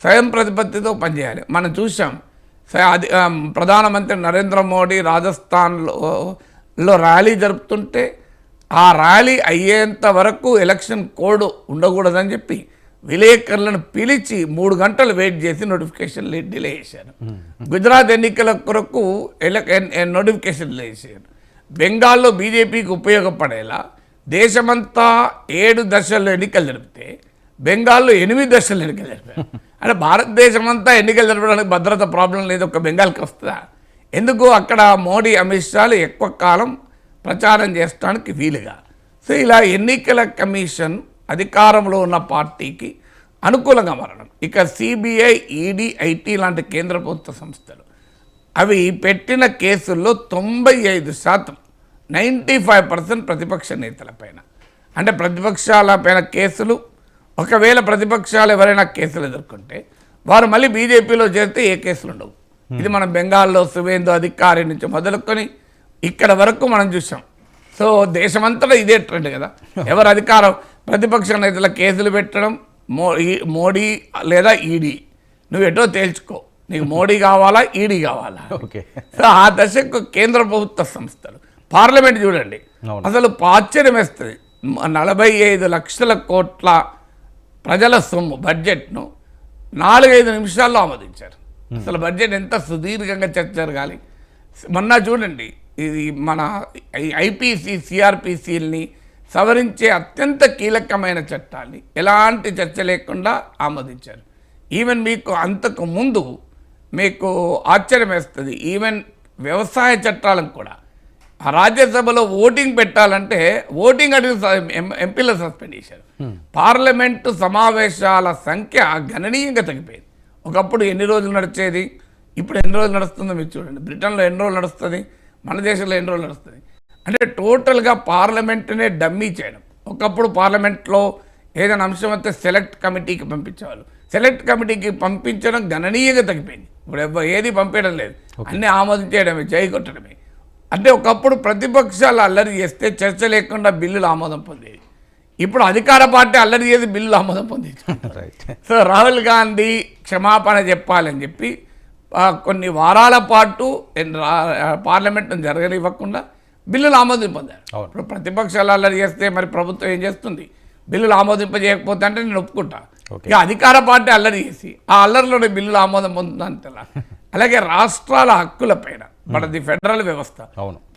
స్వయం ప్రతిపత్తితో పనిచేయాలి. మనం చూసాం ప్రధానమంత్రి నరేంద్ర మోడీ రాజస్థాన్లో ర్యాలీ జరుపుతుంటే ఆ ర్యాలీ అయ్యేంత వరకు ఎలక్షన్ కోడ్ ఉండకూడదని చెప్పి విలేకరులను పిలిచి 3 గంటలు వెయిట్ చేసి నోటిఫికేషన్ డిలే చేశారు. గుజరాత్ ఎన్నికల కొరకు నోటిఫికేషన్ డిలే చేశారు. బెంగాల్లో బీజేపీకి ఉపయోగపడేలా దేశమంతా 7 దశల్లో ఎన్నికలు జరిపితే బెంగాల్లో 8 దశల్లో ఎన్నికలు జరిపారు. అంటే భారతదేశం అంతా ఎన్నికలు జరపడానికి భద్రత ప్రాబ్లం లేదు, ఒక బెంగాల్కి వస్తుందా? ఎందుకు? అక్కడ మోడీ అమిత్ షాలు ఎక్కువ కాలం ప్రచారం చేయడానికి వీలుగా. సో ఇలా ఎన్నికల కమిషన్ అధికారంలో ఉన్న పార్టీకి అనుకూలంగా మారడం. ఇక సిబిఐ, ఈడీ, ఐటీ లాంటి కేంద్ర ప్రభుత్వ సంస్థలు అవి పెట్టిన కేసుల్లో 95% 95% ప్రతిపక్ష నేతలపైన. అంటే ప్రతిపక్షాలపైన కేసులు. ఒకవేళ ప్రతిపక్షాలు ఎవరైనా కేసులు ఎదుర్కొంటే వారు మళ్ళీ బీజేపీలో చేరితే ఏ కేసులు ఉండవు. ఇది మనం బెంగాల్లో సువేందు అధికారి నుంచి మొదలుకొని ఇక్కడ వరకు మనం చూసాం. సో దేశమంతటా ఇదే ట్రెండ్ కదా. ఎవరు అధికారం ప్రతిపక్ష నేతల కేసులు పెట్టడం, మోడీ లేదా ఈడీ, నువ్వు ఎటో తేల్చుకో, నీకు మోడీ కావాలా ఈడీ కావాలా. సో ఆ దశకు కేంద్ర ప్రభుత్వ సంస్థలు, పార్లమెంట్ చూడండి, అసలు ఆశ్చర్యం వేస్తుంది. 45 లక్షల కోట్ల ప్రజల సొమ్ము బడ్జెట్ను 4-5 నిమిషాల్లో ఆమోదించారు. అసలు బడ్జెట్ ఎంత సుదీర్ఘంగా చర్చ జరగాలి. మొన్న చూడండి, ఇది మన ఐపీసీ, సిఆర్పిసిల్ని సవరించే అత్యంత కీలకమైన చట్టాన్ని ఎలాంటి చర్చ లేకుండా ఆమోదించారు. ఈవెన్ మీకు అంతకు ముందు మీకు ఆశ్చర్యం వేస్తుంది, ఈవెన్ వ్యవసాయ చట్టాలను కూడా రాజ్యసభలో ఓటింగ్ పెట్టాలంటే ఓటింగ్ అడిగి ఎంపీలు సస్పెండ్ చేశారు. పార్లమెంటు సమావేశాల సంఖ్య గణనీయంగా తగ్గిపోయింది. ఒకప్పుడు ఎన్ని రోజులు నడిచేది, ఇప్పుడు ఎన్ని రోజులు నడుస్తుందో మీరు చూడండి. బ్రిటన్లో ఎన్ని రోజులు నడుస్తుంది, మన దేశంలో ఎన్ని రోజులు నడుస్తుంది. అంటే టోటల్గా పార్లమెంటునే డమ్మీ చేయడం. ఒకప్పుడు పార్లమెంట్లో ఏదైనా అంశం వస్తే సెలెక్ట్ కమిటీకి పంపించేవాళ్ళు. సెలెక్ట్ కమిటీకి పంపించడం గణనీయంగా తగ్గిపోయింది. ఇప్పుడు ఏది పంపించడం లేదు, అన్నీ ఆమోదించేయడమే, జై కొట్టడమే. అంటే ఒకప్పుడు ప్రతిపక్షాలు అల్లరి చేస్తే చర్చ లేకుండా బిల్లులు ఆమోదం పొందేది. ఇప్పుడు అధికార పార్టీ అల్లరి చేసి బిల్లులు ఆమోదం పొందేది. సో రాహుల్ గాంధీ క్షమాపణ చెప్పాలని చెప్పి కొన్ని వారాల పాటు పార్లమెంట్ను జరగనివ్వకుండా బిల్లులు ఆమోదం పొందారు. ఇప్పుడు ప్రతిపక్షాలు అల్లరి చేస్తే మరి ప్రభుత్వం ఏం చేస్తుంది? బిల్లులు ఆమోదింపజేయకపోతే అంటే నేను ఒప్పుకుంటా. ఇక అధికార పార్టీ అల్లరి చేసి ఆ అల్లరిలోనే బిల్లులు ఆమోదం పొందుతుందని తెలా. అలాగే రాష్ట్రాల హక్కులపైన మనది ఫెడరల్ వ్యవస్థ,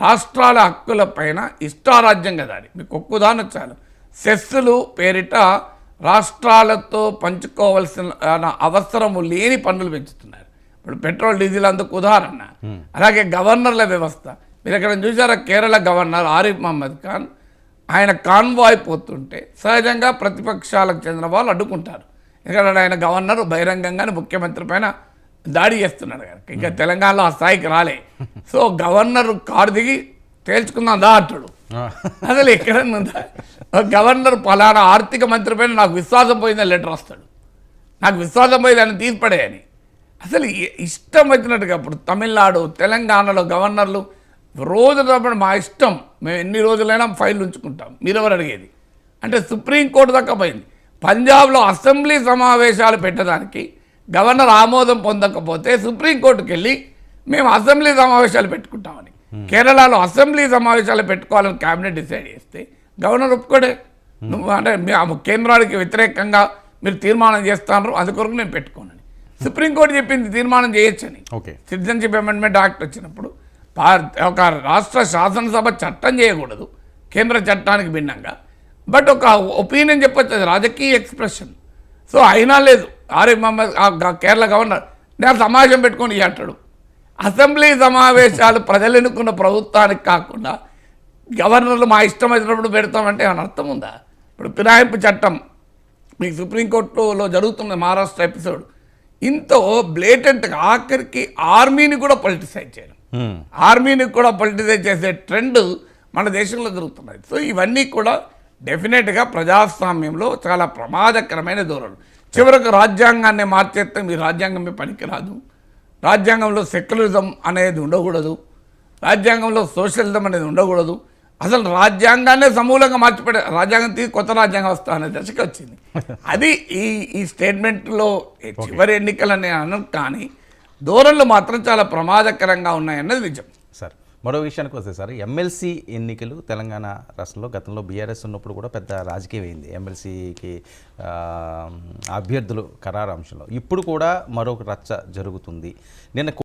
రాష్ట్రాల హక్కులపైన ఇష్టారాజ్యంగా దాడి. మీకు ఒక్క ఉదాహరణ చాలు. సెస్సులు పేరిట రాష్ట్రాలతో పంచుకోవాల్సిన అవసరము లేని పన్నులు పెంచుతున్నారు. ఇప్పుడు పెట్రోల్, డీజిల్ అందుకు ఉదాహరణ. అలాగే గవర్నర్ల వ్యవస్థ. మీరు ఎక్కడ చూసారా? కేరళ గవర్నర్ ఆరిఫ్ మహమ్మద్ ఖాన్, ఆయన కాన్వాయ్ పోతుంటే సహజంగా ప్రతిపక్షాలకు చెందిన వాళ్ళు అడ్డుకుంటారు. ఎందుకంటే ఆయన గవర్నర్ బహిరంగంగానే ముఖ్యమంత్రి పైన దాడి చేస్తున్నాడు కనుక. ఇంకా తెలంగాణలో ఆ స్థాయికి రాలే. సో గవర్నర్ కారు దిగి తేల్చుకుందాం దా అంటాడు. అసలు ఎక్కడన్నా గవర్నర్ పలానా ఆర్థిక మంత్రి పైన నాకు విశ్వాసం పోయిందని లెటర్ వస్తాడు. నాకు విశ్వాసం పోయిందని తీర్పడేయని. అసలు ఇష్టం వచ్చినట్టుగా ఇప్పుడు తమిళనాడు, తెలంగాణలో గవర్నర్లు రోజు మా ఇష్టం, మేము ఎన్ని రోజులైనా ఫైల్ ఉంచుకుంటాం, మీరెవరు అడిగేది అంటే సుప్రీంకోర్టు దాకా పోయింది. పంజాబ్లో అసెంబ్లీ సమావేశాలు పెట్టడానికి గవర్నర్ ఆమోదం పొందకపోతే సుప్రీంకోర్టుకి వెళ్ళి మేము అసెంబ్లీ సమావేశాలు పెట్టుకుంటామని. కేరళలో అసెంబ్లీ సమావేశాలు పెట్టుకోవాలని క్యాబినెట్ డిసైడ్ చేస్తే గవర్నర్ ఒప్పుకోడే. నువ్వు అంటే కేంద్రానికి వ్యతిరేకంగా మీరు తీర్మానం చేస్తున్నారు, అందుకొరకు నేను పెట్టుకోనని సుప్రీంకోర్టు చెప్పింది. తీర్మానం చేయొచ్చని. సిటిజన్షిప్ అమెండ్మెంట్ యాక్ట్ వచ్చినప్పుడు ఒక రాష్ట్ర శాసనసభ చట్టం చేయకూడదు కేంద్ర చట్టానికి భిన్నంగా, బట్ ఒక ఒపీనియన్ చెప్పొచ్చు, అది రాజకీయ ఎక్స్ప్రెషన్. సో అయినా లేదు. ఆరిఫ్ మహమ్మద్ కేరళ గవర్నర్ నేను సమావేశం పెట్టుకొని అంటాడు. అసెంబ్లీ సమావేశాలు ప్రజలు ఎన్నుకున్న ప్రభుత్వానికి కాకుండా గవర్నర్లు మా ఇష్టం వచ్చినప్పుడు పెడతామంటే ఏమైనా అర్థం ఉందా? ఇప్పుడు ఫిరాయింపు చట్టం మీకు సుప్రీంకోర్టులో జరుగుతున్న మహారాష్ట్ర ఎపిసోడ్ ఇంతో బ్లేటెంట్గా ఆఖరికి ఆర్మీని కూడా పొలిటిసైజ్ చేయడం, ఆర్మీని కూడా పొలిటిసైజ్ చేసే ట్రెండ్ మన దేశంలో జరుగుతున్నది. సో ఇవన్నీ కూడా డెఫినెట్గా ప్రజాస్వామ్యంలో చాలా ప్రమాదకరమైన ధోరణులు. చివరకు రాజ్యాంగాన్ని మార్చేస్తే మీ రాజ్యాంగం పనికిరాదు, రాజ్యాంగంలో సెక్యులరిజం అనేది ఉండకూడదు, రాజ్యాంగంలో సోషలిజం అనేది ఉండకూడదు, అసలు రాజ్యాంగాన్నే సమూలంగా మార్చిపెట్టే రాజ్యాంగం తీసి కొత్త రాజ్యాంగం వస్తా అనే దశకి వచ్చింది. అది ఈ స్టేట్మెంట్లో చివరి ఎన్నికలని అను, కానీ ధోరణులు మాత్రం చాలా ప్రమాదకరంగా ఉన్నాయన్నది నిజం. సార్ మరో విషయానికి వస్తే సార్, ఎమ్మెల్సీ ఎన్నికలు తెలంగాణ రాష్ట్రంలో గతంలో బీఆర్ఎస్ ఉన్నప్పుడు కూడా పెద్ద రాజకీయం అయింది ఎమ్మెల్సీకి అభ్యర్థులు ఖరారు అంశంలో. ఇప్పుడు కూడా మరొక రచ్చ జరుగుతుంది. నిన్న